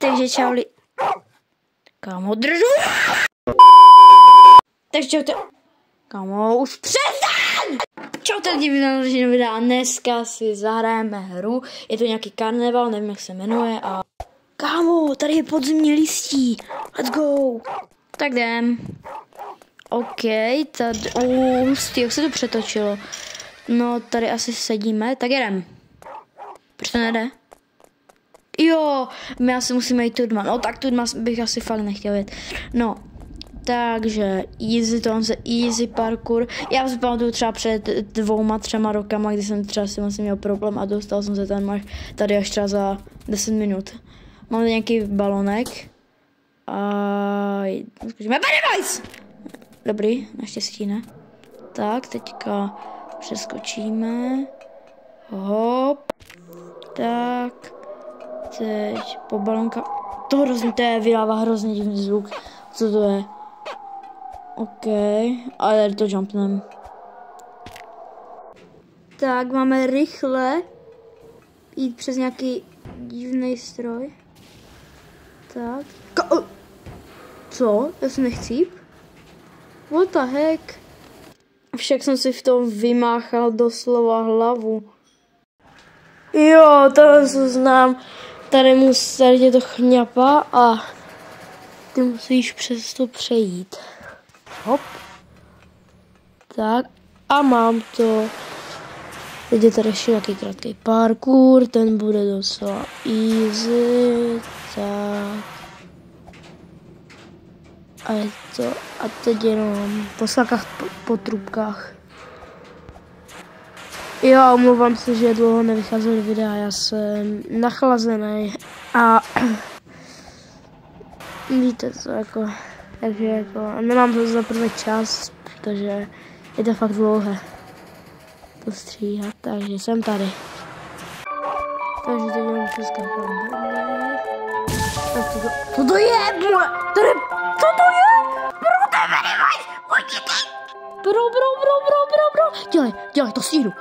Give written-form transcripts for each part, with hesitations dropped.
Takže čau Kámo, držu! Takže čau Kámo, už přestaň! Čau, tady divná videa. Dneska si zahrajeme hru. Je to nějaký karneval, nevím jak se jmenuje a... Kámo, tady je podzimní listí. Let's go! Tak jdem. OK, tady... hustý, jak se to přetočilo. No, tady asi sedíme, tak jdem. Proč to nejde? Jo, my asi musíme jít tudma. No tak tudma bych asi fakt nechtěl jít. No, takže easy, to on se easy parkour. Já si pamatuju třeba před 2-3 rokama, kdy jsem třeba si vlastně měl problém a dostal jsem se tady až třeba za 10 minut. Mám tady nějaký balonek. A... zkusíme Bad Boys! Dobrý, naštěstí ne. Tak, teďka přeskočíme. Hop. Tak. Teď po balonka. To hrozně, to je, vydává hrozně divný zvuk. Co to je? OK, ale tady to jumpnem. Tak, máme rychle jít přes nějaký divný stroj. Tak. Co? Já jsem nechcíp? What the heck? Však jsem si v tom vymáchal doslova hlavu. Jo, tohle co znám. Tady je to chňapa a ty musíš přes to přejít. Hop. Tak. A mám to. Teď je tady ještě nějaký krátký parkour, ten bude docela easy. Tak. A je to. A teď jenom po skakách po trubkách. Jo, omlouvám se, že dlouho nevycházely videa, já jsem nachlazený a víte co, jako, takže jako, nemám to za první čas, protože je to fakt dlouhé to stříhat, takže jsem tady. Takže teď jenom přeskákám. Co to je? Co to je? Bro. Dělej, to stínu.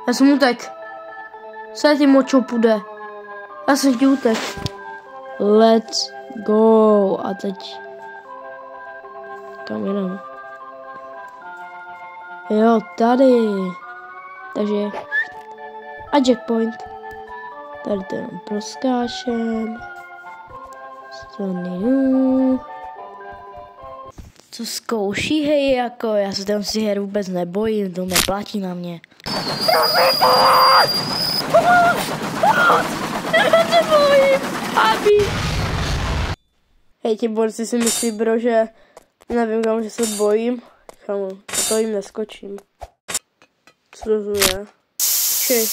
Já jsem utek. Se ty močo půjde. Já jsem ti utek. Let's go. A teď. Kam jdem? Jo, tady. Takže. A jackpoint. Tady to jenom proskáčem. Co zkouší, hej, jako, já se tam si her vůbec nebojím, to neplatí na mě. Já se bojím, aby. Hej, ti borci si myslí, bro, že nevím, kam, že se bojím. Kamu, to jim neskočím. Co to je? Čej.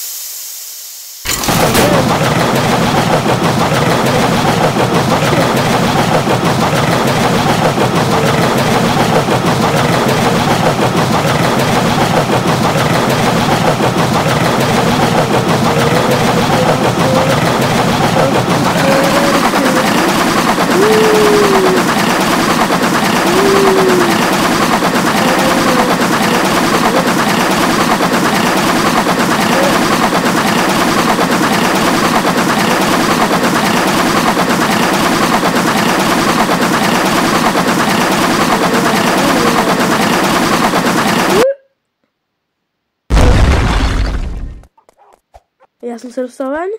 Já jsem se dostal ven?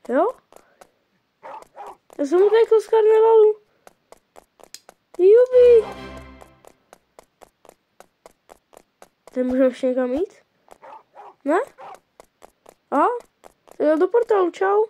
Jo? Já jsem utekl z karnevalu. Jubi. Teď můžeme ještě někam jít? Ne? A? Tak do portálu, čau.